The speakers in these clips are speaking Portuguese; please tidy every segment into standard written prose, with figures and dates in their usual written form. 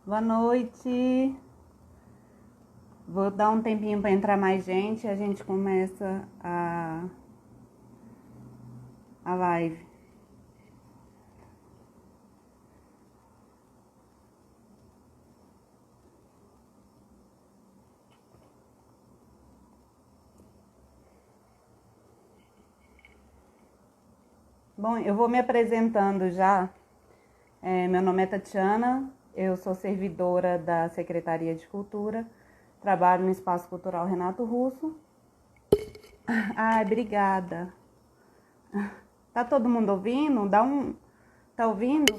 Boa noite. Vou dar um tempinho para entrar mais gente e a gente começa a live. Bom, eu vou me apresentando já. Meu nome é Tatiana, eu sou servidora da Secretaria de Cultura, trabalho no Espaço Cultural Renato Russo. Ai, obrigada. Tá todo mundo ouvindo? Tá ouvindo?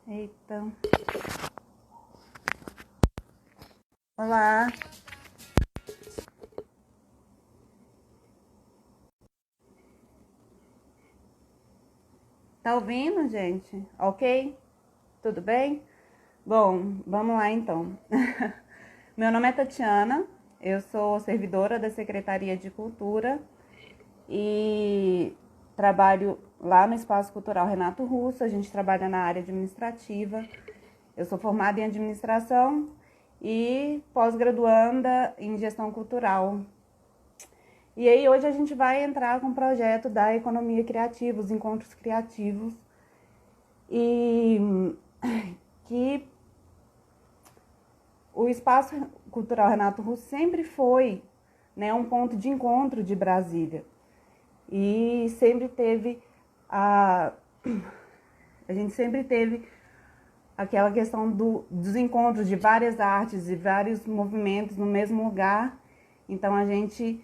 Eita. Olá. Tá ouvindo, gente? Ok? Tudo bem? Bom, vamos lá então. Meu nome é Tatiana, eu sou servidora da Secretaria de Cultura e trabalho lá no Espaço Cultural Renato Russo. A gente trabalha na área administrativa. Eu sou formada em administração e pós-graduanda em gestão cultural. E aí hoje a gente vai entrar com o projeto da economia criativa, os encontros criativos, e que o Espaço Cultural Renato Russo sempre foi, né, um ponto de encontro de Brasília. E sempre teve a gente sempre teve aquela questão dos encontros de várias artes e vários movimentos no mesmo lugar. Então a gente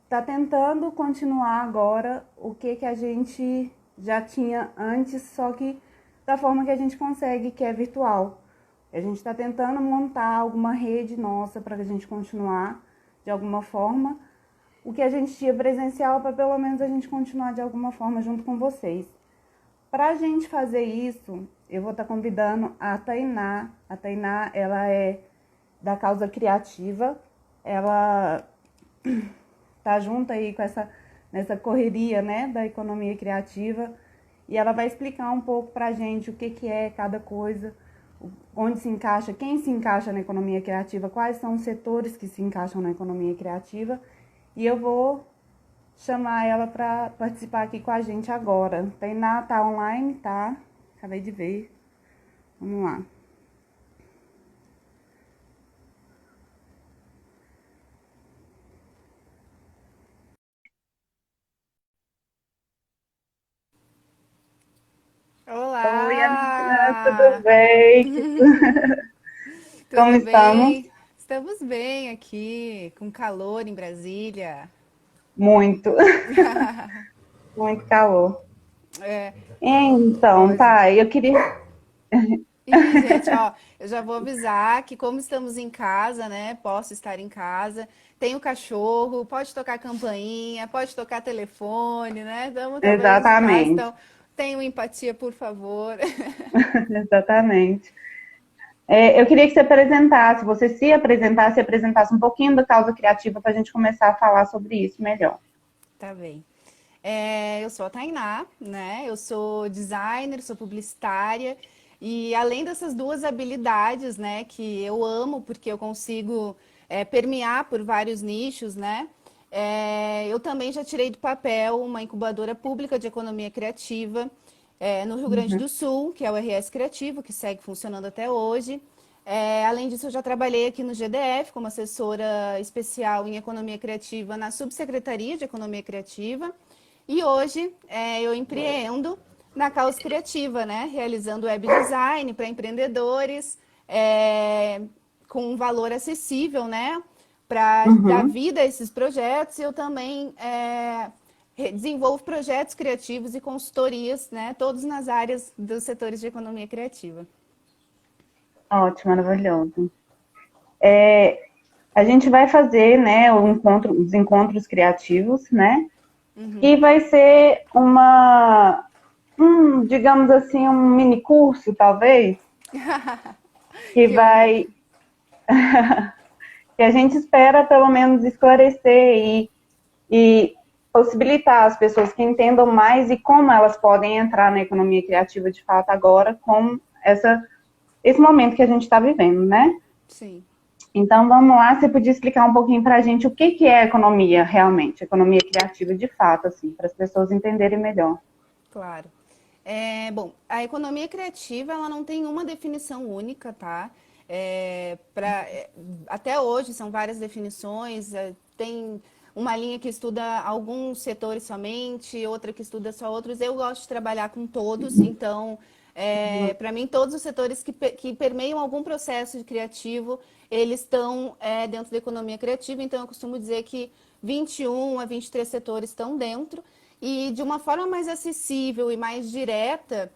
está tentando continuar agora o que a gente já tinha antes, só que da forma que a gente consegue, que é virtual. A gente está tentando montar alguma rede nossa para a gente continuar de alguma forma o que a gente tinha presencial, para pelo menos a gente continuar de alguma forma junto com vocês. Para a gente fazer isso, eu vou estar convidando a Tainá. A Tainá, ela é da Causa Criativa. Ela tá junto aí com nessa correria, né, da economia criativa. E ela vai explicar um pouco para a gente o que é cada coisa, onde se encaixa, quem se encaixa na economia criativa, quais são os setores que se encaixam na economia criativa. E eu vou chamar ela para participar aqui com a gente agora. Tainá tá online, tá? Acabei de ver. Vamos lá. Oi, amiga, tudo Olá! bem? Como Tudo estamos? bem? Estamos bem aqui, com calor em Brasília. Muito, muito calor. É, Então, hoje. tá, eu queria. E, gente, ó, eu já vou avisar que como estamos em casa, né? Posso estar em casa. Tem o cachorro, pode tocar campainha, pode tocar telefone, né? Estamos trabalhando de casa, Exatamente, então tenham empatia, por favor. exatamente. Eu queria que você se apresentasse um pouquinho da causa criativa para a gente começar a falar sobre isso melhor. Tá bem. Eu sou a Tainá, né? Eu sou designer, sou publicitária e além dessas duas habilidades, né, que eu amo porque eu consigo permear por vários nichos, né? Eu também já tirei do papel uma incubadora pública de economia criativa no Rio Grande Uhum. do Sul, que é o RS Criativo, que segue funcionando até hoje. Além disso, eu já trabalhei aqui no GDF como assessora especial em economia criativa na Subsecretaria de Economia Criativa. E hoje eu empreendo na Caos Criativa, né? Realizando web design para empreendedores com um valor acessível, né? Para dar Uhum. vida a esses projetos. Eu também desenvolvo projetos criativos e consultorias, né? Todos nas áreas dos setores de economia criativa. Ótimo, maravilhoso. A gente vai fazer, né, os encontros criativos, né? E vai ser digamos assim, um mini curso, talvez, que Que bom. vai, que a gente espera, pelo menos, esclarecer e possibilitar as pessoas que entendam mais e como elas podem entrar na economia criativa de fato agora, com esse momento que a gente está vivendo, né? Sim, Então, vamos lá, você podia explicar um pouquinho para a gente o que é economia realmente, economia criativa de fato, assim, para as pessoas entenderem melhor. claro. Bom, a economia criativa ela não tem uma definição única, tá? Até hoje são várias definições, tem uma linha que estuda alguns setores somente, outra que estuda só outros. Eu gosto de trabalhar com todos, então, para mim, todos os setores que permeiam algum processo de criativo, eles estão dentro da economia criativa, então eu costumo dizer que 21 a 23 setores estão dentro. E de uma forma mais acessível e mais direta,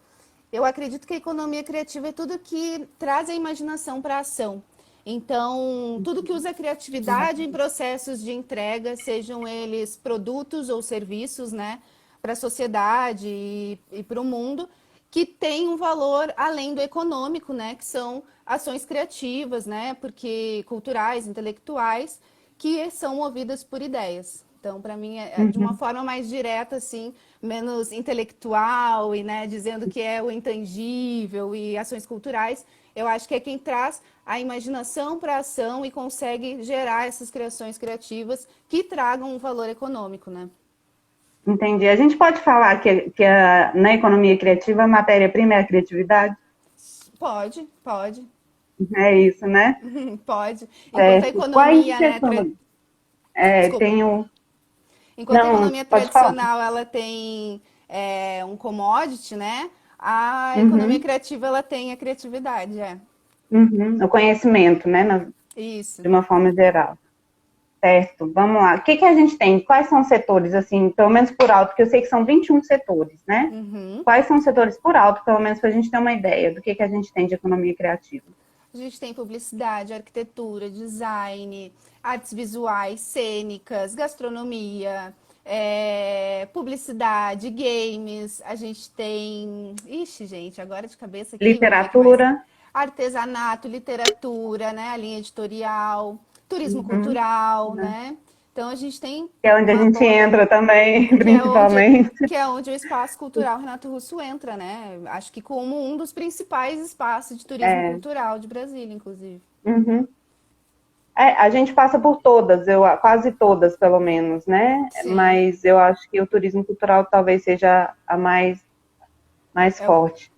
eu acredito que a economia criativa é tudo que traz a imaginação para a ação. Então, tudo que usa a criatividade em processos de entrega, sejam eles produtos ou serviços, né, para a sociedade e para o mundo, que tem um valor além do econômico, né, que são ações criativas, né, porque culturais, intelectuais, que são movidas por ideias. Então, para mim, é de uma Uhum. forma mais direta, assim, menos intelectual e, né, dizendo que é o intangível e ações culturais. Eu acho que é quem traz a imaginação para a ação e consegue gerar essas criações criativas que tragam um valor econômico, né? Entendi. A gente pode falar na economia criativa a matéria-prima é a criatividade? Pode, pode, É isso, né? pode. Enquanto a Certo. Quais economia, né, setores? desculpa. Tem o... Enquanto a Não, economia pode falar. tradicional ela tem um commodity, né? A economia Uhum, criativa ela tem a criatividade, uhum. O conhecimento, né? Isso. De uma forma geral. Certo, vamos lá. O que a gente tem? Quais são os setores, assim, pelo menos por alto, porque eu sei que são 21 setores, né? Uhum. Quais são os setores por alto, pelo menos para a gente ter uma ideia do que a gente tem de economia criativa? A gente tem publicidade, arquitetura, design, artes visuais, cênicas, gastronomia, publicidade, games. A gente tem. Ixi, gente, agora de cabeça aqui, vamos ver o que mais. Literatura. Artesanato, literatura, né? A linha editorial, turismo Uhum, cultural, né? né? Então a gente tem Que é onde a uma gente boa entra também, que é onde, principalmente. que é onde o espaço cultural Renato Russo entra, né? Acho que como um dos principais espaços de turismo É, cultural de Brasília, inclusive. uhum. A gente passa por todas, quase todas, pelo menos, né? Sim, Mas eu acho que o turismo cultural talvez seja a mais é o, forte.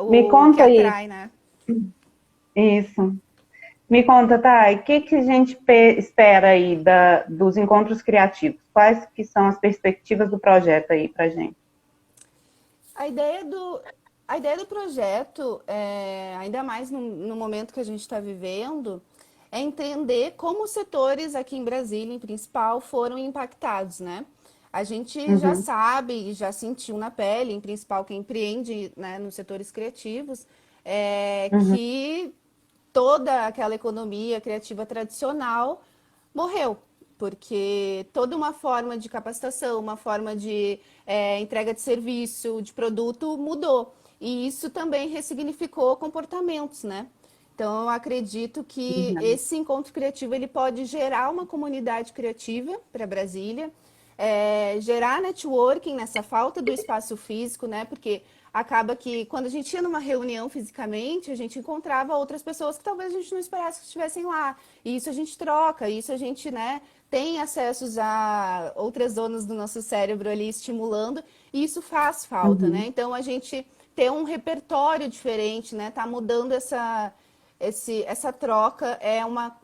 Me o que conta aí, atrai, né? isso. Me conta, Thay, o que a gente espera aí dos encontros criativos? Quais que são as perspectivas do projeto aí pra gente? A ideia do, a ideia do projeto, ainda mais no momento que a gente está vivendo, é entender como os setores aqui em Brasília, em principal, foram impactados, né? A gente já Uhum, sabe e já sentiu na pele, em principal quem empreende, né, nos setores criativos, uhum, que toda aquela economia criativa tradicional morreu, porque toda uma forma de capacitação, uma forma de entrega de serviço, de produto mudou. E isso também ressignificou comportamentos, né? Então, eu acredito que uhum, esse encontro criativo ele pode gerar uma comunidade criativa para Brasília, gerar networking nessa falta do espaço físico, né? Porque acaba que quando a gente ia numa reunião fisicamente, a gente encontrava outras pessoas que talvez a gente não esperasse que estivessem lá. E isso a gente troca, isso a gente, né, tem acessos a outras zonas do nosso cérebro ali estimulando, e isso faz falta, né? uhum. Então a gente ter um repertório diferente, né? Tá mudando essa troca é uma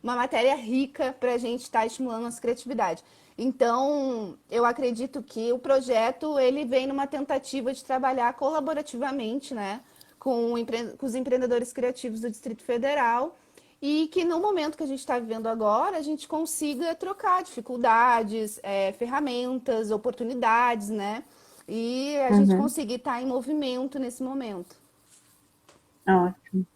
matéria rica para a gente estar estimulando a nossa criatividade. Então, eu acredito que o projeto ele vem numa tentativa de trabalhar colaborativamente, né, com os empreendedores criativos do Distrito Federal e que no momento que a gente está vivendo agora, a gente consiga trocar dificuldades, ferramentas, oportunidades, né, e a gente Uhum. conseguir estar em movimento nesse momento. Ótimo.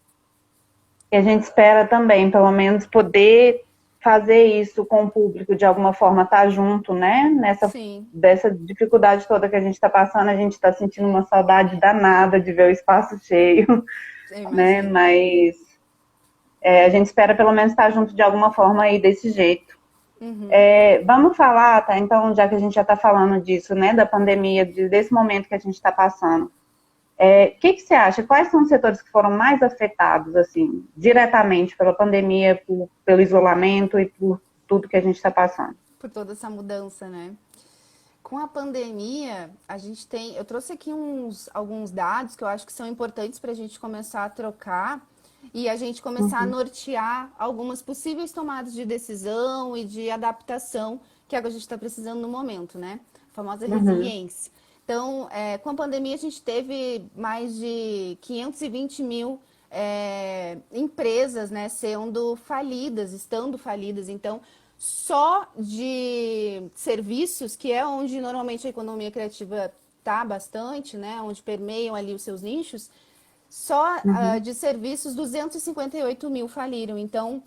E a gente espera também, pelo menos, poder fazer isso com o público de alguma forma, estar junto, né? Sim, Dessa dificuldade toda que a gente está passando, a gente está sentindo uma saudade danada de ver o espaço cheio, eu né? imagino. Mas A gente espera pelo menos estar junto de alguma forma aí desse jeito. Uhum. Vamos falar, tá? Então, já que a gente já está falando disso, né, da pandemia, desse momento que a gente está passando, o que você acha? Quais são os setores que foram mais afetados, assim, diretamente pela pandemia, pelo isolamento e por tudo que a gente está passando? Por toda essa mudança, né? Com a pandemia, a gente tem. Eu trouxe aqui alguns dados que eu acho que são importantes para a gente começar a trocar e a gente começar a Uhum, nortear algumas possíveis tomadas de decisão e de adaptação que é o que a gente está precisando no momento, né? A famosa uhum, resiliência. Então, com a pandemia, a gente teve mais de 520 mil empresas, né, sendo falidas, estando falidas. Então, só de serviços, que é onde normalmente a economia criativa está bastante, né, onde permeiam ali os seus nichos, só uhum. de serviços 258 mil faliram. Então,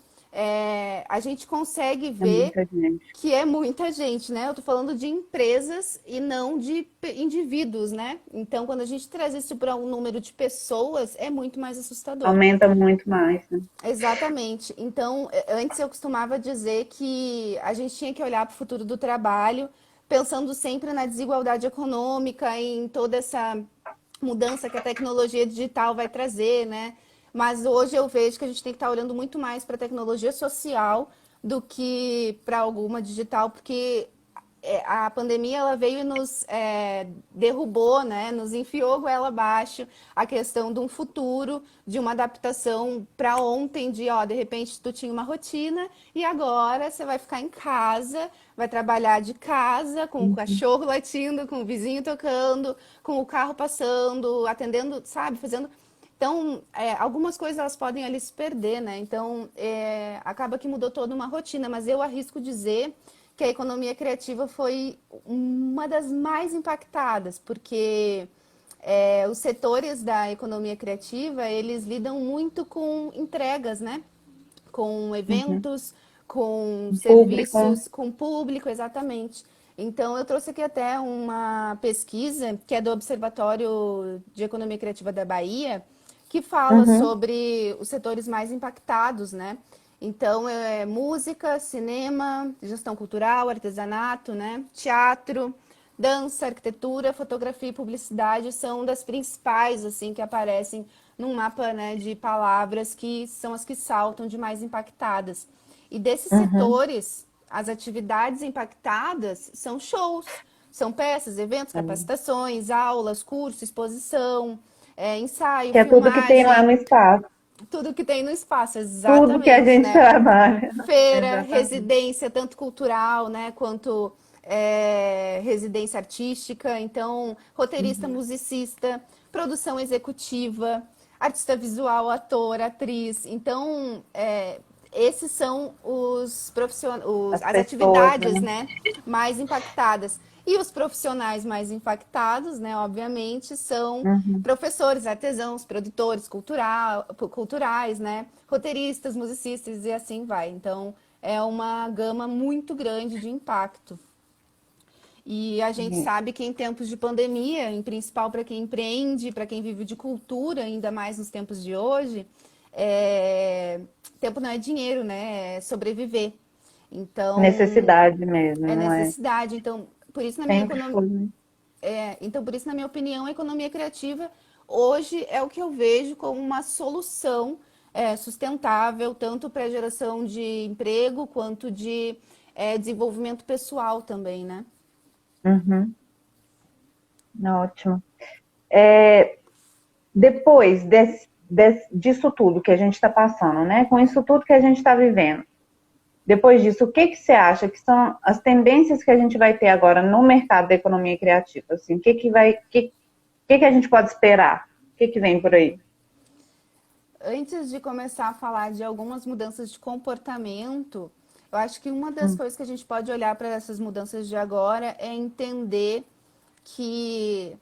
a gente consegue É ver muita gente. que é muita gente, né? Eu tô falando de empresas e não de indivíduos, né? Então, quando a gente traz isso para um número de pessoas, é muito mais assustador. Aumenta muito mais, né? Exatamente. Então, antes eu costumava dizer que a gente tinha que olhar para o futuro do trabalho, pensando sempre na desigualdade econômica, em toda essa mudança que a tecnologia digital vai trazer, né? Mas hoje eu vejo que a gente tem que estar olhando muito mais para a tecnologia social do que para alguma digital, porque a pandemia ela veio e nos derrubou, né? Nos enfiou goela abaixo a questão de um futuro, de uma adaptação para ontem, de ó, de repente tu tinha uma rotina e agora você vai ficar em casa, vai trabalhar de casa, com o Uhum. cachorro latindo, com o vizinho tocando, com o carro passando, atendendo, sabe, fazendo. Então, algumas coisas elas podem ali se perder, né? Então, acaba que mudou toda uma rotina, mas eu arrisco dizer que a economia criativa foi uma das mais impactadas, porque os setores da economia criativa, eles lidam muito com entregas, né? Com Uhum. eventos, com O público. serviços, com público, exatamente. Então, eu trouxe aqui até uma pesquisa que é do Observatório de Economia Criativa da Bahia, que fala Uhum. sobre os setores mais impactados, né? Então, música, cinema, gestão cultural, artesanato, né? Teatro, dança, arquitetura, fotografia e publicidade são das principais, assim, que aparecem num mapa, né, de palavras que são as que saltam de mais impactadas. E desses Uhum. setores, as atividades impactadas são shows, são peças, eventos, É. capacitações, aulas, curso, exposição, ensaio, Que é tudo que tem lá filmagem, no espaço. tudo que tem no espaço, Tudo que a exatamente, gente né? trabalha. Feira, Exatamente. residência, tanto cultural, né, quanto residência artística. Então, roteirista, Uhum. musicista, produção executiva, artista visual, ator, atriz. Então, esses são As as pessoas, atividades, né? né, mais impactadas. E os profissionais mais impactados, né, obviamente, são Uhum. professores, artesãos, produtores culturais, né, roteiristas, musicistas e assim vai. Então, é uma gama muito grande de impacto. E a gente sabe que em tempos de pandemia, em principal para quem empreende, para quem vive de cultura, ainda mais nos tempos de hoje, tempo não é dinheiro, né? É sobreviver. Então, Necessidade mesmo, é não é? necessidade. Então, por isso na minha Sempre economia, foi, né? então, por isso, na minha opinião, a economia criativa hoje é o que eu vejo como uma solução sustentável, tanto para a geração de emprego quanto de desenvolvimento pessoal também, né? Uhum. Ótimo. Depois disso tudo que a gente está passando, né? Com isso tudo que a gente está vivendo, depois disso, o que que você acha que são as tendências que a gente vai ter agora no mercado da economia criativa? Assim, o que que a gente pode esperar? O que que vem por aí? Antes de começar a falar de algumas mudanças de comportamento, eu acho que uma das Hum, coisas que a gente pode olhar para essas mudanças de agora é entender que,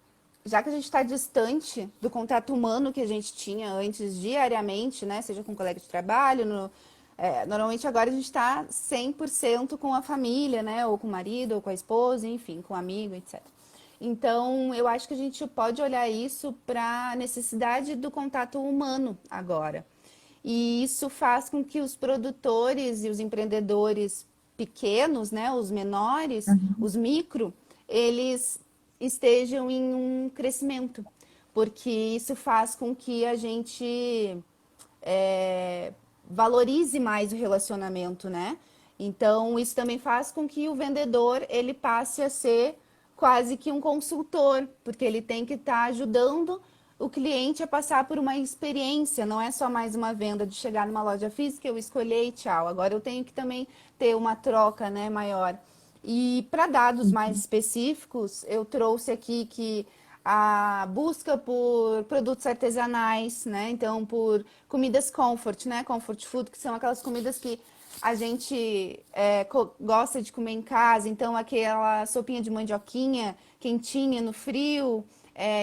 já que a gente está distante do contato humano que a gente tinha antes diariamente, né, seja com um colega de trabalho, normalmente agora a gente está 100% com a família, né, ou com o marido, ou com a esposa, enfim, com o amigo, etc. Então, eu acho que a gente pode olhar isso para a necessidade do contato humano agora. e isso faz com que os produtores e os empreendedores pequenos, né, os menores, Uhum. os micro, eles estejam em um crescimento, porque isso faz com que a gente é, valorize mais o relacionamento, né? Então, isso também faz com que o vendedor ele passe a ser quase que um consultor, porque ele tem que estar ajudando o cliente a passar por uma experiência, não é só mais uma venda de chegar numa loja física, eu escolher e tchau. Agora eu tenho que também ter uma troca, né, maior. E para dados mais específicos, eu trouxe aqui que a busca por produtos artesanais, né? Então, por comidas comfort, né? Comfort food, que são aquelas comidas que a gente gosta de comer em casa. Então, aquela sopinha de mandioquinha quentinha no frio.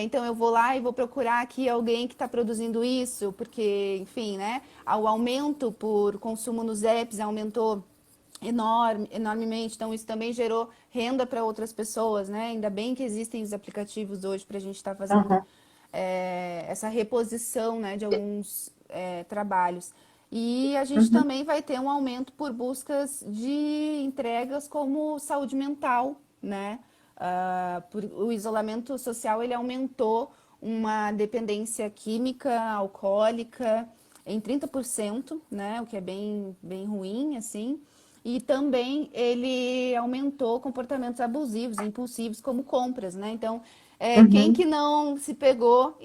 Então, eu vou lá e vou procurar aqui alguém que está produzindo isso, porque, enfim, né? O aumento por consumo nos apps aumentou enormemente. Então, isso também gerou renda para outras pessoas, né? Ainda bem que existem os aplicativos hoje para a gente estar fazendo Aham. essa reposição, né, de alguns trabalhos. E a gente Uhum. também vai ter um aumento por buscas de entregas como saúde mental, né? O isolamento social ele aumentou uma dependência química, alcoólica em 30%, né? O que é bem ruim, assim. E também ele aumentou comportamentos abusivos, impulsivos, como compras, né? Então, quem que Uhum. não se pegou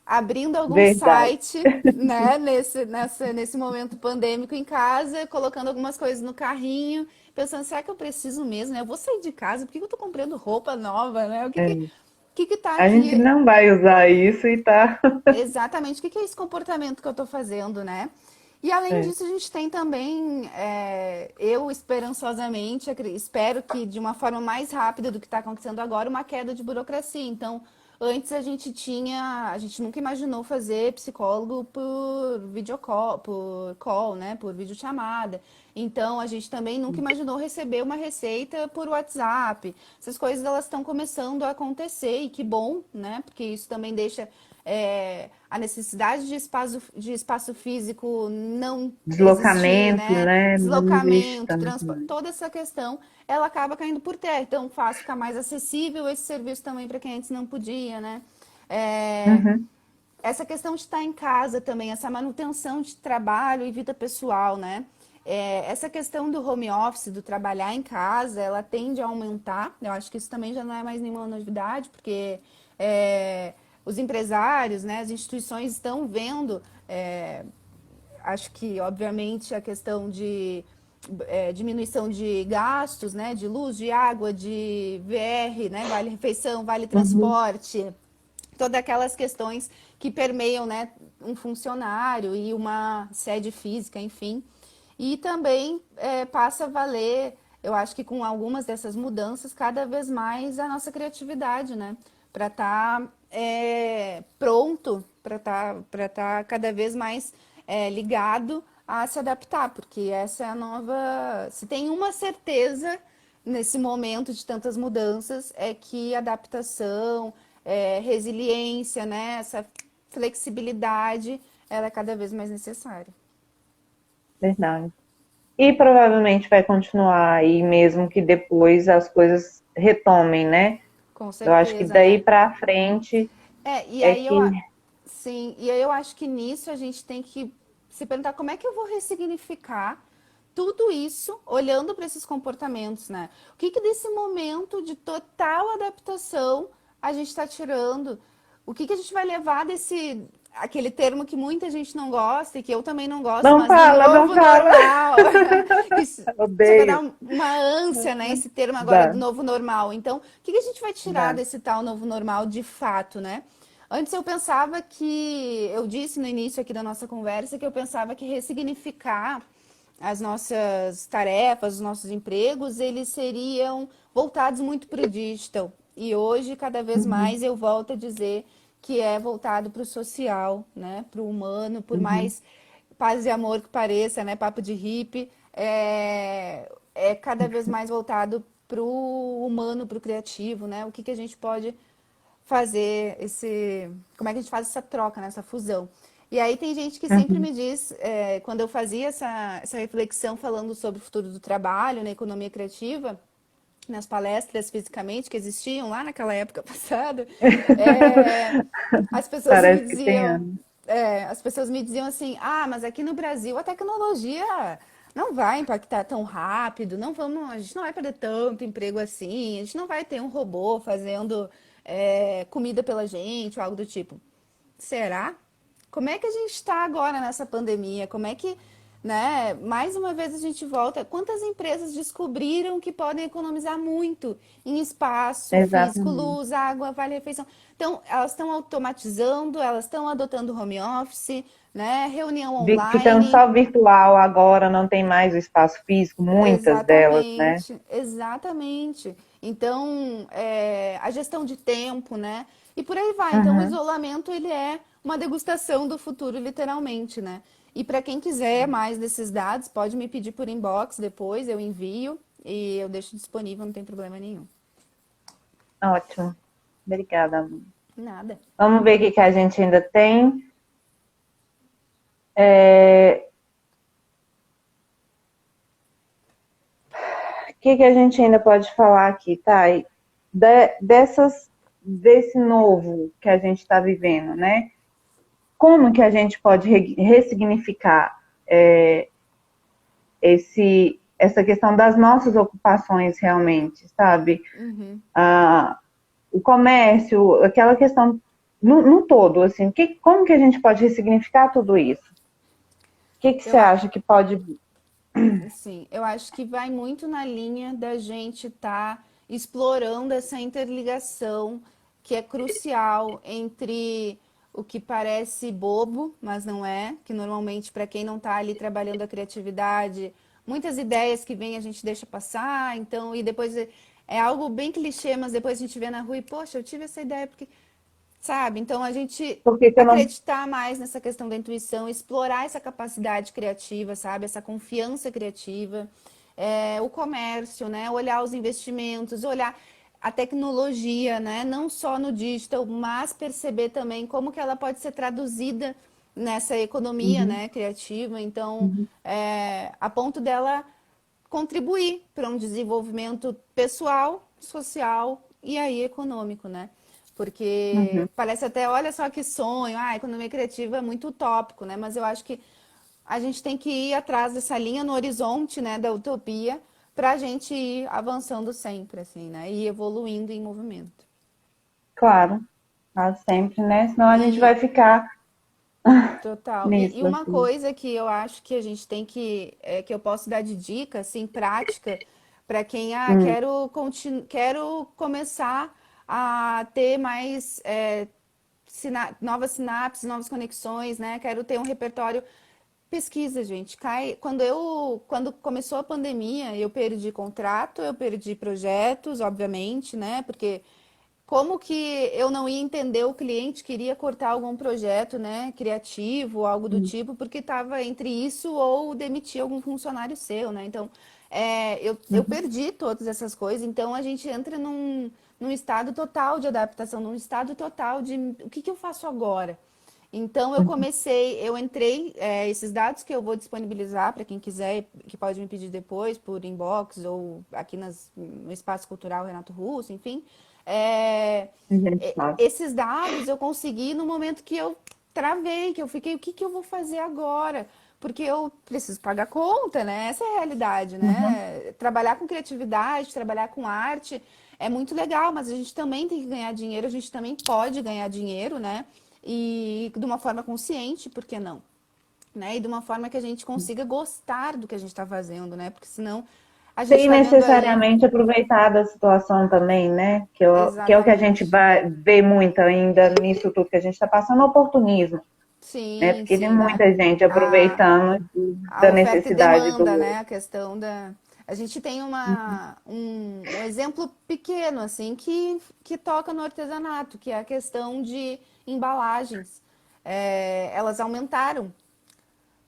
abrindo algum Verdade. site, né, nesse momento pandêmico em casa, colocando algumas coisas no carrinho, pensando, será que eu preciso mesmo, né? Eu vou sair de casa, por que que eu tô comprando roupa nova, né? É. Que tá A gente aqui não vai usar isso e tá. exatamente, o que que é esse comportamento que eu estou fazendo, né? E além É. disso, a gente tem também, eu esperançosamente, espero que de uma forma mais rápida do que está acontecendo agora, uma queda de burocracia. Então, antes a gente nunca imaginou fazer psicólogo por videocall, por call, né? Por videochamada. Então, a gente também nunca imaginou receber uma receita por WhatsApp. Essas coisas elas estão começando a acontecer e que bom, né? Porque isso também deixa a necessidade de espaço físico não existir, Deslocamento, né? né? Não existe Deslocamento, tanto transporte, mais. toda essa questão, ela acaba caindo por terra. Então, faz ficar mais acessível esse serviço também para quem antes não podia, né? É, Uhum. essa questão de estar em casa também, essa manutenção de trabalho e vida pessoal, né? Essa questão do home office, do trabalhar em casa, ela tende a aumentar. Eu acho que isso também já não é mais nenhuma novidade, porque é, os empresários, né, as instituições estão vendo, acho que, obviamente, a questão de diminuição de gastos, né, de luz, de água, de VR, né, vale refeição, vale Uhum. transporte, todas aquelas questões que permeiam, né, um funcionário e uma sede física, enfim. E também passa a valer, eu acho que com algumas dessas mudanças, cada vez mais a nossa criatividade, né? Para estar pronto, para estar cada vez mais ligado a se adaptar, porque essa é a nova. Se tem uma certeza nesse momento de tantas mudanças, é que adaptação, resiliência, né? Essa flexibilidade, ela é cada vez mais necessária. Verdade. E provavelmente vai continuar aí, mesmo que depois as coisas retomem, né? Com Eu acho que certeza, daí né? pra frente E é aí que. sim, e aí eu acho que nisso a gente tem que se perguntar como é que eu vou ressignificar tudo isso olhando para esses comportamentos, né? O que que desse momento de total adaptação a gente está tirando? O que que a gente vai levar desse aquele termo que muita gente não gosta e que eu também não gosto, Não mas do fala, não novo fala. normal. Que chega a dar Odeio. uma ânsia, né? Esse termo agora do Dá. novo normal. Então, o que que a gente vai tirar Dá. desse tal novo normal de fato, né? Antes eu pensava que, eu disse no início aqui da nossa conversa, que eu pensava que ressignificar as nossas tarefas, os nossos empregos, eles seriam voltados muito para o digital. E hoje, cada vez Uhum. mais, eu volto a dizer que é voltado para o social, né? Para o humano, por Uhum. mais paz e amor que pareça, né? Papo de hippie, é cada vez mais voltado para o humano, para o criativo, né? O que que a gente pode fazer como é que a gente faz essa troca, né, essa fusão. E aí tem gente que sempre me diz, quando eu fazia essa reflexão falando sobre o futuro do trabalho, na economia criativa, nas palestras fisicamente que existiam lá naquela época passada, é, as pessoas me Parece que tem diziam, anos. as pessoas me diziam assim, ah, mas aqui no Brasil a tecnologia não vai impactar tão rápido, a gente não vai perder tanto emprego assim, a gente não vai ter um robô fazendo comida pela gente ou algo do tipo. Será? Como é que a gente está agora nessa pandemia? Como é que, né, mais uma vez a gente volta. Quantas empresas descobriram que podem economizar muito em espaço físico, Exatamente. luz, água, vale-refeição? Então, elas estão automatizando, elas estão adotando home office, né, reunião Ficando online. só virtual agora, não tem mais o espaço físico, muitas delas, né? Exatamente, exatamente. Então, a gestão de tempo, né? E por aí vai. Então, o Uhum. isolamento, ele é uma degustação do futuro, literalmente, né? E para quem quiser mais desses dados, pode me pedir por inbox depois, eu envio e eu deixo disponível, não tem problema nenhum. Ótimo. Obrigada, Lu. Nada. Vamos ver o que que a gente ainda tem. É, o que que a gente ainda pode falar aqui, Thay? Desse novo que a gente está vivendo, né? Como que a gente pode ressignificar essa questão das nossas ocupações realmente, sabe? Uhum. Ah, o comércio, aquela questão no todo, assim, como que a gente pode ressignificar tudo isso? O que que você Eu, a- acha que pode... sim, eu acho que vai muito na linha da gente estar explorando essa interligação que é crucial entre o que parece bobo, mas não é, que normalmente para quem não está ali trabalhando a criatividade, muitas ideias que vêm a gente deixa passar, então, e depois é algo bem clichê, mas depois a gente vê na rua e, poxa, eu tive essa ideia porque sabe? Então, a gente Por que que eu não... acreditar mais nessa questão da intuição, explorar essa capacidade criativa, sabe? Essa confiança criativa, o comércio, né? Olhar os investimentos, olhar a tecnologia, né? Não só no digital, mas perceber também como que ela pode ser traduzida nessa economia, Uhum, né? Criativa. Então, uhum, a ponto dela contribuir para um desenvolvimento pessoal, social e aí econômico, né? Porque uhum. parece até, olha só que sonho, a economia criativa é muito utópico, né? Mas eu acho que a gente tem que ir atrás dessa linha no horizonte, né, da utopia, para a gente ir avançando sempre, assim, né? E evoluindo em movimento. Claro, sempre, né? Senão a gente E vai ficar total. E nisso, uma assim. coisa que eu acho que a gente tem que eu posso dar de dica, assim, prática, para quem, Hum, quero começar a ter mais novas sinapses, novas conexões, né? Quero ter um repertório. Pesquisa, gente. Quando começou a pandemia, eu perdi contrato, eu perdi projetos, obviamente, né? Porque como que eu não ia entender o cliente queria cortar algum projeto, né, criativo, algo do hum, tipo, porque estava entre isso ou demitir algum funcionário seu, né? Então, eu uhum, perdi todas essas coisas. Então, a gente entra num estado total de adaptação, num estado total de o que eu faço agora? Então, uhum. eu entrei, esses dados que eu vou disponibilizar para quem quiser, que pode me pedir depois por inbox ou aqui no Espaço Cultural Renato Russo, enfim. É, A gente sabe. esses dados eu consegui no momento que eu travei, que eu fiquei, o que que eu vou fazer agora? Porque eu preciso pagar conta, né? Essa é a realidade, Uhum, né? Trabalhar com criatividade, trabalhar com arte é muito legal, mas a gente também tem que ganhar dinheiro, a gente também pode ganhar dinheiro, né? E de uma forma consciente, por que não? Né? E de uma forma que a gente consiga gostar do que a gente está fazendo, né? Porque senão a gente sem está vendo aí. necessariamente aproveitar da situação também, né? Que é o que a gente Exatamente. vai ver muito ainda nisso tudo que a gente está passando, oportunismo, né? Sim, Porque tem sim, né? muita gente A, aproveitando a da oferta e necessidade do demanda, outro. né? A questão da. A gente tem um exemplo pequeno, assim, que toca no artesanato, que é a questão de embalagens. Elas aumentaram.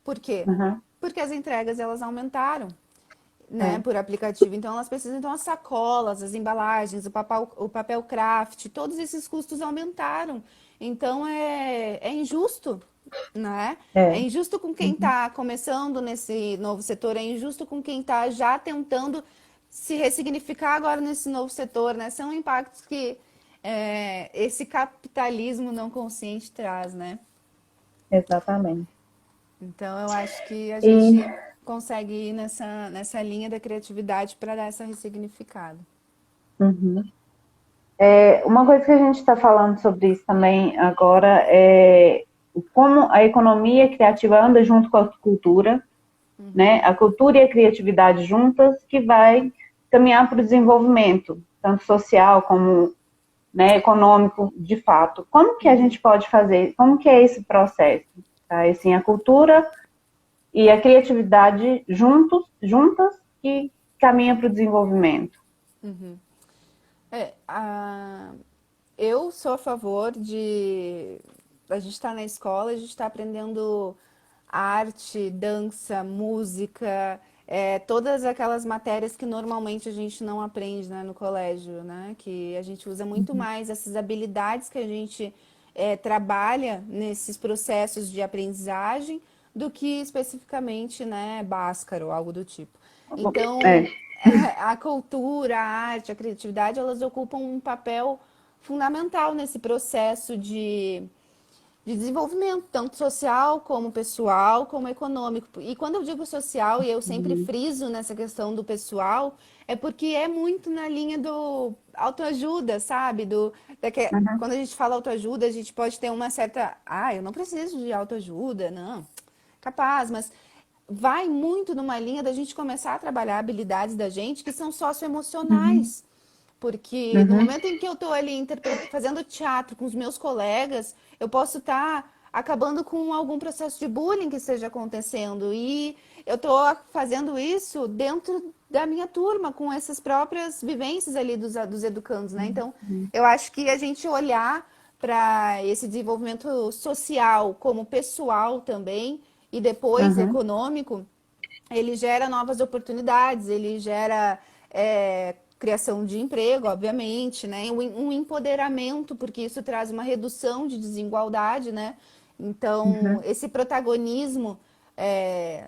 Por quê? Uhum, Porque as entregas elas aumentaram, né, é. por aplicativo. Então elas precisam, então as sacolas, as embalagens, o papel craft, todos esses custos aumentaram. Então é injusto, né? É É. injusto com quem está começando nesse novo setor, é injusto com quem está já tentando se ressignificar agora nesse novo setor, né? São impactos que esse capitalismo não consciente traz, né? Exatamente. Então, eu acho que a E gente consegue ir nessa linha da criatividade para dar essa ressignificada. uhum. Uma coisa que a gente está falando sobre isso também agora é como a economia criativa anda junto com a cultura, né? A cultura e a criatividade juntas que vai caminhar para o desenvolvimento, tanto social como, né, econômico, de fato. Como que a gente pode fazer? Como que é esse processo? Tá? Assim, a cultura e a criatividade juntas que caminham para o desenvolvimento. É, a, eu sou a favor de a gente estar na escola, a gente está aprendendo arte, dança, música, todas aquelas matérias que normalmente a gente não aprende, né, no colégio, né? Que a gente usa muito mais essas habilidades que a gente trabalha nesses processos de aprendizagem do que especificamente, né, Bhaskara ou algo do tipo. É. Então, a cultura, a arte, a criatividade, elas ocupam um papel fundamental nesse processo de desenvolvimento, tanto social como pessoal, como econômico. E quando eu digo social, e eu sempre friso nessa questão do pessoal, é porque é muito na linha do autoajuda, sabe? Uhum, Quando a gente fala autoajuda, a gente pode ter uma certa, eu não preciso de autoajuda, não, capaz, mas vai muito numa linha da gente começar a trabalhar habilidades da gente que são uhum, socioemocionais. Porque no uhum, momento em que eu estou ali fazendo teatro com os meus colegas, eu posso estar acabando com algum processo de bullying que esteja acontecendo. E eu estou fazendo isso dentro da minha turma, com essas próprias vivências ali dos educandos, né? Então, eu acho que a gente olhar para esse desenvolvimento social como pessoal também e depois uhum, econômico, ele gera novas oportunidades, ele gera criação de emprego, obviamente, né? Um empoderamento, porque isso traz uma redução de desigualdade, né? Então, uhum, esse protagonismo é,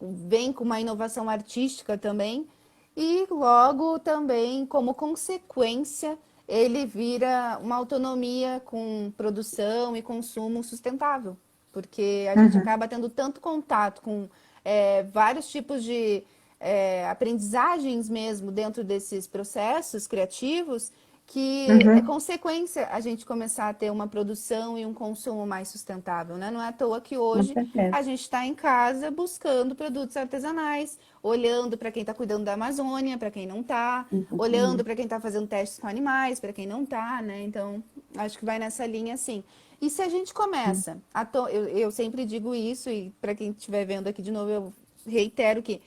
vem com uma inovação artística também, e logo também, como consequência, ele vira uma autonomia com produção e consumo sustentável, porque a gente uhum, acaba tendo tanto contato com vários tipos de aprendizagens mesmo dentro desses processos criativos, que é uhum, consequência a gente começar a ter uma produção e um consumo mais sustentável, né? Não é à toa que com hoje certeza. a gente está em casa buscando produtos artesanais, olhando para quem está cuidando da Amazônia, para quem não está, olhando Exatamente. para quem está fazendo testes com animais, para quem não está, né? Então, acho que vai nessa linha assim. E se a gente começa, eu sempre digo isso, e para quem estiver vendo aqui de novo, eu reitero que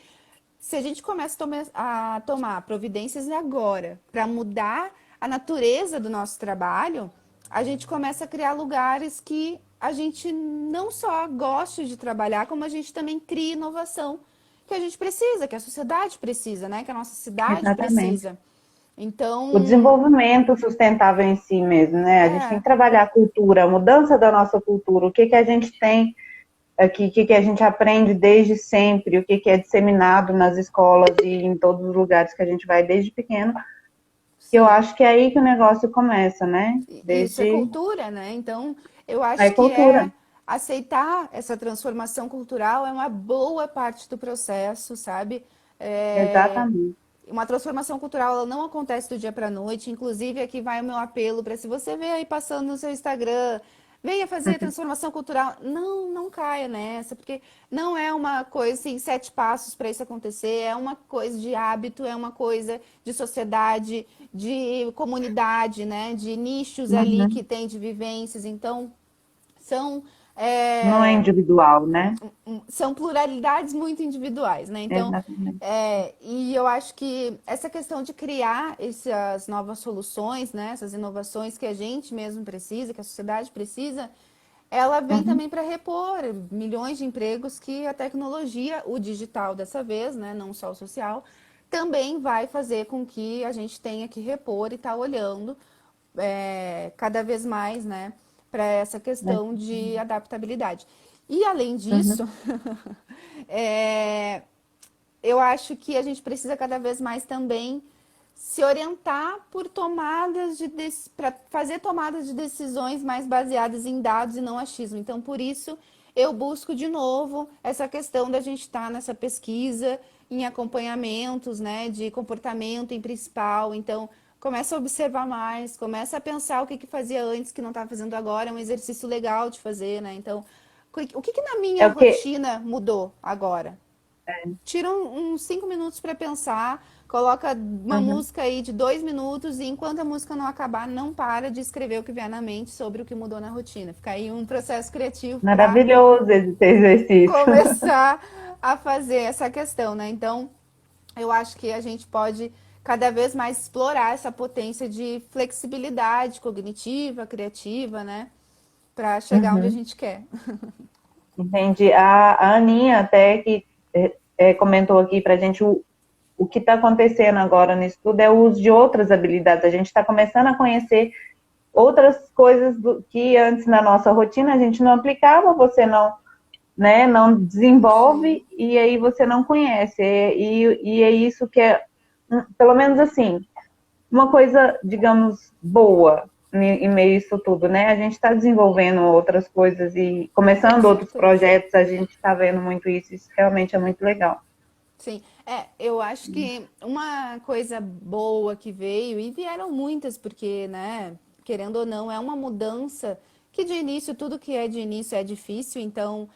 se a gente começa a tomar providências agora para mudar a natureza do nosso trabalho, a gente começa a criar lugares que a gente não só goste de trabalhar, como a gente também cria inovação que a gente precisa, que a sociedade precisa, né? Que a nossa cidade Exatamente. precisa. O Então, desenvolvimento sustentável em si mesmo, né? A gente tem é, que trabalhar a cultura, a mudança da nossa cultura, o que que a gente tem aqui, o que que a gente aprende desde sempre, o que que é disseminado nas escolas e em todos os lugares que a gente vai desde pequeno. Eu sim. acho que é aí que o negócio começa, né? Isso é Desde cultura, né? Então, eu a acho que cultura. aceitar essa transformação cultural é uma boa parte do processo, sabe? É, Exatamente. uma transformação cultural ela não acontece do dia para a noite. Inclusive, aqui vai o meu apelo para se você vê aí passando no seu Instagram, venha fazer transformação cultural. Não caia nessa, porque não é uma coisa assim, 7 passos para isso acontecer. É uma coisa de hábito, é uma coisa de sociedade, de comunidade, né? De nichos ali Uhum. que tem de vivências. Então, são Não é é, individual, né? são pluralidades muito individuais, né? Então, Exatamente. e eu acho que essa questão de criar essas novas soluções, né? Essas inovações que a gente mesmo precisa, que a sociedade precisa, ela vem Uhum. também para repor milhões de empregos que a tecnologia, o digital dessa vez, né? Não só o social, também vai fazer com que a gente tenha que repor e estar olhando cada vez mais, né? para essa questão de adaptabilidade. E além disso, é, eu acho que a gente precisa cada vez mais também se orientar por para fazer tomadas de decisões mais baseadas em dados e não achismo. Então, por isso, eu busco de novo essa questão da gente estar nessa pesquisa, em acompanhamentos, né, de comportamento em principal. Então, começa a observar mais, começa a pensar o que fazia antes que não está fazendo agora, é um exercício legal de fazer, né? Então, o que na minha É o que rotina mudou agora? Tira uns 5 minutos para pensar, coloca uma uhum. música aí de 2 minutos e enquanto a música não acabar, não para de escrever o que vier na mente sobre o que mudou na rotina. Fica aí um processo criativo para Maravilhoso esse exercício. começar a fazer essa questão, né? Então, eu acho que a gente pode cada vez mais explorar essa potência de flexibilidade cognitiva, criativa, né? Para chegar onde a Uhum. gente quer. Entendi. A Aninha até que comentou aqui para a gente o que está acontecendo agora nisso tudo é o uso de outras habilidades. A gente está começando a conhecer outras coisas que antes na nossa rotina a gente não aplicava, você não, né, não Sim, desenvolve e aí você não conhece. E é isso que é, pelo menos assim, uma coisa, digamos, boa em meio a isso tudo, né? A gente está desenvolvendo outras coisas e com começando outros certeza. projetos, a gente está vendo muito isso realmente é muito legal. Sim, eu acho que uma coisa boa que veio, e vieram muitas, porque, né, querendo ou não, é uma mudança que de início, tudo que é de início é difícil, então,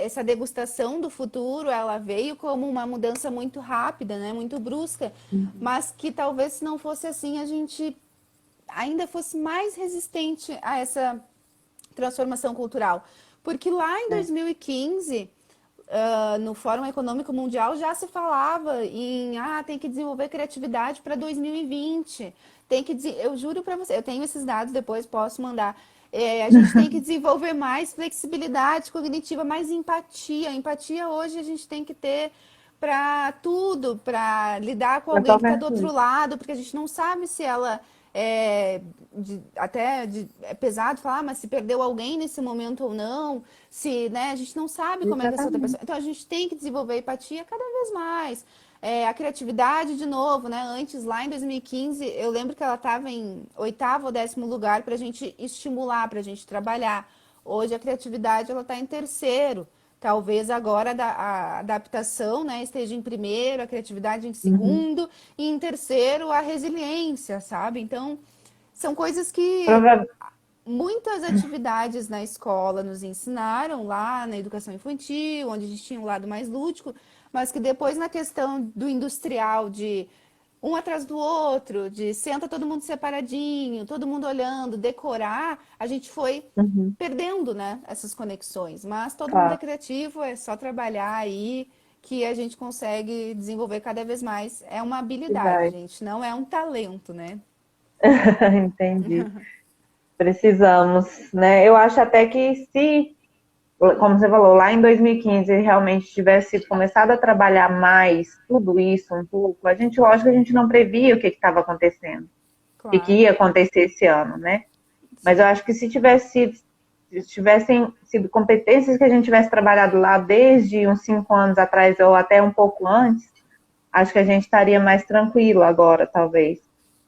essa degustação do futuro, ela veio como uma mudança muito rápida, né, muito brusca, mas que talvez se não fosse assim, a gente ainda fosse mais resistente a essa transformação cultural. Porque lá em É. 2015 no Fórum Econômico Mundial já se falava em tem que desenvolver criatividade para 2020. Eu juro para você, eu tenho esses dados, depois posso mandar. A gente tem que desenvolver mais flexibilidade cognitiva, mais empatia. Empatia hoje a gente tem que ter para tudo, para lidar com Para alguém que está qualquer do outro coisa. lado, porque a gente não sabe se ela é pesado falar, mas se perdeu alguém nesse momento ou não, se, né, a gente não sabe como é que essa outra pessoa. Exatamente. Então a gente tem que desenvolver empatia cada vez mais. A criatividade, de novo, né? Antes, lá em 2015, eu lembro que ela estava em oitavo ou 10º lugar para a gente estimular, para a gente trabalhar. Hoje a criatividade ela está em terceiro. Talvez agora a adaptação, né, esteja em primeiro, a criatividade em Uhum. segundo, e em terceiro a resiliência, sabe? Então, são coisas que Prova- muitas atividades na escola nos ensinaram lá na educação infantil, onde a gente tinha um lado mais lúdico, mas que depois na questão do industrial, de um atrás do outro, de senta todo mundo separadinho, todo mundo olhando, decorar, a gente foi Uhum. perdendo, né, essas conexões. Mas todo mundo é Claro. criativo, é só trabalhar aí que a gente consegue desenvolver cada vez mais. É uma E habilidade, vai. gente, não é um talento, né? Entendi. Precisamos, né? Eu acho até que se, como você falou, lá em 2015 realmente tivesse começado a trabalhar mais tudo isso um pouco, a gente, lógico, a gente não previa o que estava acontecendo, o que Claro, ia acontecer esse ano, né? Mas eu sim. acho que se tivessem sido competências que a gente tivesse trabalhado lá desde uns 5 anos atrás ou até um pouco antes, acho que a gente estaria mais tranquilo agora, talvez.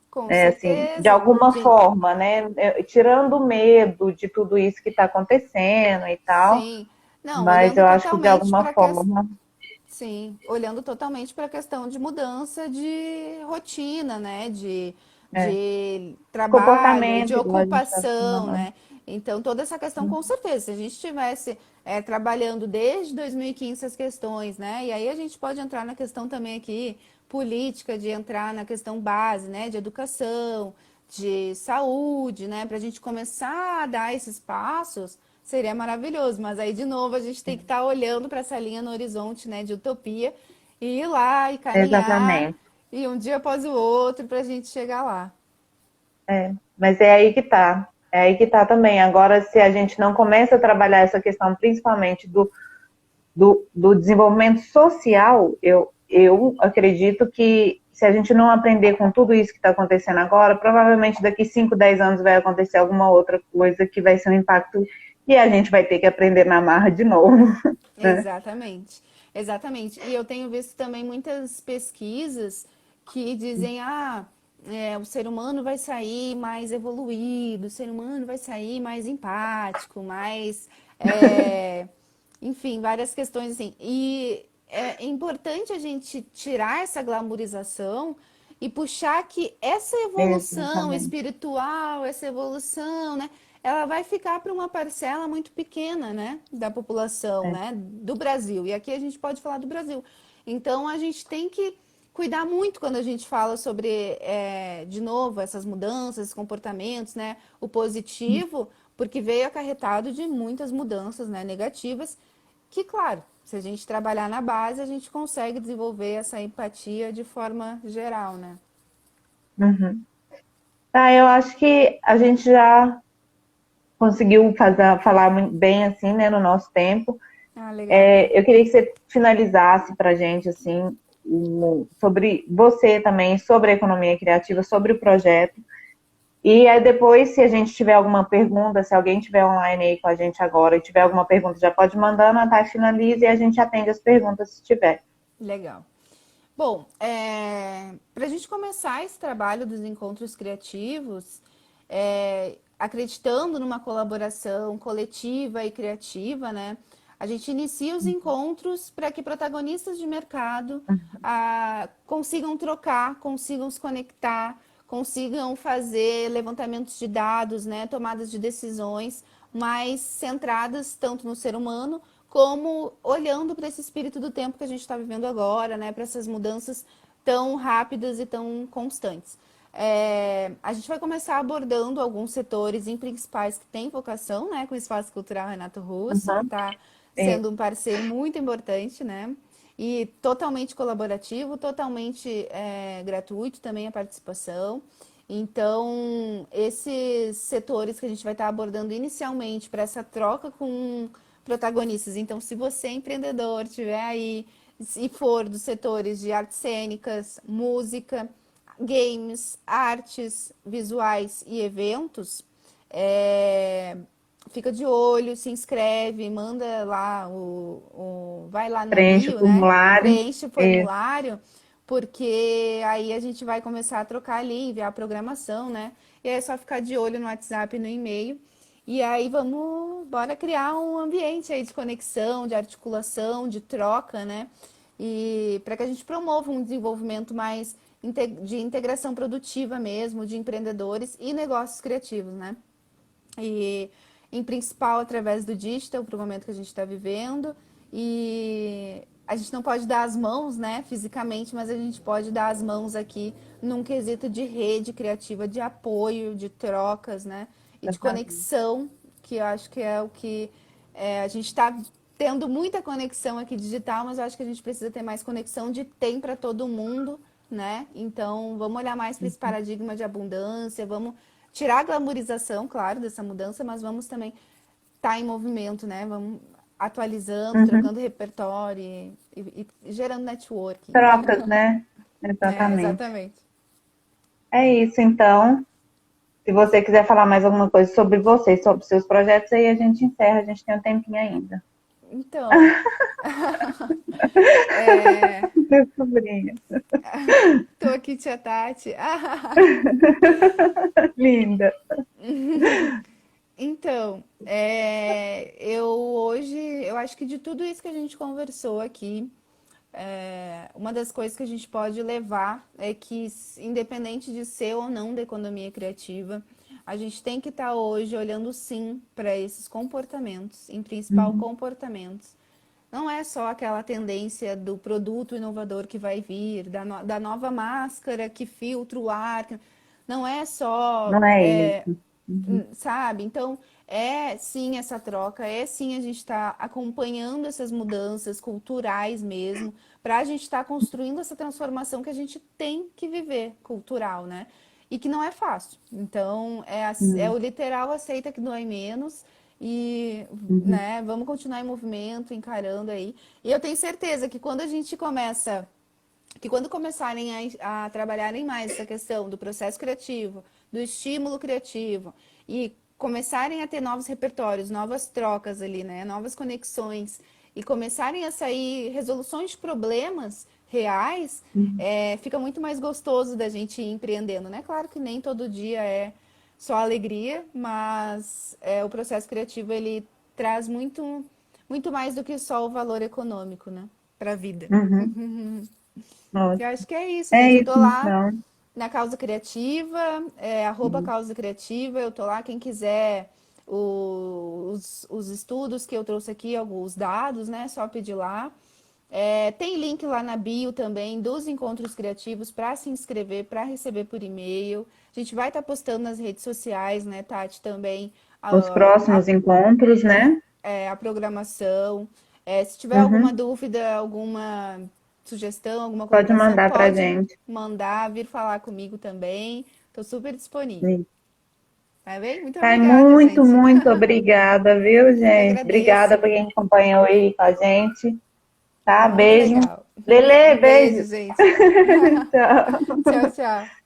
Com É, assim, de certeza. alguma forma, né? Tirando o medo de tudo isso que está acontecendo e tal, Sim. Não, mas olhando eu acho que de totalmente alguma para que forma. sim, olhando totalmente para a questão de mudança de rotina, né? É, De trabalho, de comportamento, igual a gente está ocupação, falando. né? Então, toda essa questão, com certeza, se a gente estivesse trabalhando desde 2015 essas questões, né? E aí a gente pode entrar na questão também aqui política, de entrar na questão base, né? De educação, de saúde, né? Para a gente começar a dar esses passos. Seria maravilhoso, mas aí de novo a gente tem que estar olhando para essa linha no horizonte, né, de utopia e ir lá e caminhar Exatamente. e um dia após o outro para a gente chegar lá. Mas é aí que tá. É aí que tá também. Agora, se a gente não começa a trabalhar essa questão, principalmente do desenvolvimento social, eu acredito que se a gente não aprender com tudo isso que está acontecendo agora, provavelmente daqui 5, 10 anos vai acontecer alguma outra coisa que vai ser um impacto e a gente vai ter que aprender na marra de novo, né? Exatamente, exatamente. E eu tenho visto também muitas pesquisas que dizem, o ser humano vai sair mais evoluído, o ser humano vai sair mais empático, mais, enfim, várias questões assim. E é importante a gente tirar essa glamorização e puxar que essa evolução Exatamente. espiritual, essa evolução, né, ela vai ficar para uma parcela muito pequena, né, da população, É. né, do Brasil. E aqui a gente pode falar do Brasil. Então a gente tem que cuidar muito quando a gente fala sobre, de novo, essas mudanças, esses comportamentos, né, o positivo, porque veio acarretado de muitas mudanças, né, negativas, que, claro, se a gente trabalhar na base, a gente consegue desenvolver essa empatia de forma geral, né? Uhum. Tá, eu acho que a gente já conseguiu falar muito bem assim, né, no nosso tempo. Ah, legal. Eu queria que você finalizasse para a gente assim sobre você também, sobre a economia criativa, sobre o projeto. E aí depois, se a gente tiver alguma pergunta, se alguém tiver online aí com a gente agora e tiver alguma pergunta, já pode mandar, a Natália finaliza e a gente atende as perguntas se tiver. Legal. Bom, para a gente começar esse trabalho dos encontros criativos, acreditando numa colaboração coletiva e criativa, né? A gente inicia os encontros para que protagonistas de mercado consigam trocar, consigam se conectar, consigam fazer levantamentos de dados, né? Tomadas de decisões mais centradas tanto no ser humano como olhando para esse espírito do tempo que a gente está vivendo agora, né? Para essas mudanças tão rápidas e tão constantes. A gente vai começar abordando alguns setores em principais que têm vocação, né? Com o Espaço Cultural Renato Russo, que Uhum. está É, sendo um parceiro muito importante, né? E totalmente colaborativo, totalmente gratuito também a participação. Então, esses setores que a gente vai estar abordando inicialmente para essa troca com protagonistas. Então, se você é empreendedor, estiver aí e for dos setores de artes cênicas, música, games, artes visuais e eventos, fica de olho, se inscreve, manda lá vai lá na preenche o bio, né? formulário. Preenche o É, formulário, porque aí a gente vai começar a trocar ali, enviar a programação, né? E aí é só ficar de olho no WhatsApp e no e-mail. E aí bora criar um ambiente aí de conexão, de articulação, de troca, né? E para que a gente promova um desenvolvimento mais de integração produtiva mesmo, de empreendedores e negócios criativos, né? E em principal através do digital, para o momento que a gente está vivendo. E a gente não pode dar as mãos, né, fisicamente, mas a gente pode dar as mãos aqui num quesito de rede criativa, de apoio, de trocas, né, e de conexão, que eu acho que é o que a gente está tendo muita conexão aqui digital, mas eu acho que a gente precisa ter mais conexão de tem para todo mundo, né? Então, vamos olhar mais para esse paradigma de abundância, vamos tirar a glamorização, claro, dessa mudança, mas vamos também estar em movimento, né? Vamos atualizando, uhum. trocando repertório e gerando networking. Trocas, né? Exatamente. Exatamente. É isso, então. Se você quiser falar mais alguma coisa sobre você, sobre seus projetos, aí a gente encerra, a gente tem um tempinho ainda. Então, Meu sobrinho. tô aqui, tia Tati. Linda. Então, eu hoje, eu acho que de tudo isso que a gente conversou aqui, uma das coisas que a gente pode levar é que, independente de ser ou não da economia criativa, a gente tem que estar hoje olhando sim para esses comportamentos, em principal Uhum. comportamentos. Não é só aquela tendência do produto inovador que vai vir, da nova máscara que filtra o ar. Não é só, Não é isso. Uhum. sabe? Então, é sim essa troca, é sim a gente estar acompanhando essas mudanças culturais mesmo, para a gente estar construindo essa transformação que a gente tem que viver, cultural, né? E que não é fácil. Então, é Uhum. o literal aceita que dói menos e, Uhum. né, vamos continuar em movimento, encarando aí. E eu tenho certeza que quando a gente começa que quando começarem a trabalharem mais essa questão do processo criativo, do estímulo criativo e começarem a ter novos repertórios, novas trocas ali, né? Novas conexões e começarem a sair resoluções de problemas reais, fica muito mais gostoso da gente ir empreendendo, né? Claro que nem todo dia é só alegria, mas o processo criativo ele traz muito mais do que só o valor econômico, né? Para a vida. Uhum. Eu acho que é isso, É gente. Eu tô isso, lá então. na Causa Criativa, @ Causa Criativa, eu tô lá, quem quiser os estudos que eu trouxe aqui, alguns dados, né? Só pedir lá. Tem link lá na bio também dos encontros criativos para se inscrever, para receber por e-mail. A gente vai estar postando nas redes sociais, né, Tati, também Os a, próximos encontros, né? a programação. Se tiver alguma Uhum. dúvida, alguma sugestão, alguma Pode colocação, mandar pra pode gente. mandar, vir falar comigo também. Estou super disponível. Tá bem? Muito Ai, obrigada, muito, gente. muito obrigada, viu, Eu que gente? Obrigada agradeço. por quem acompanhou aí com a gente. Tá? Muito Beijo. legal. Lele, Beijo, beijo. gente. Tchau. Tchau, tchau.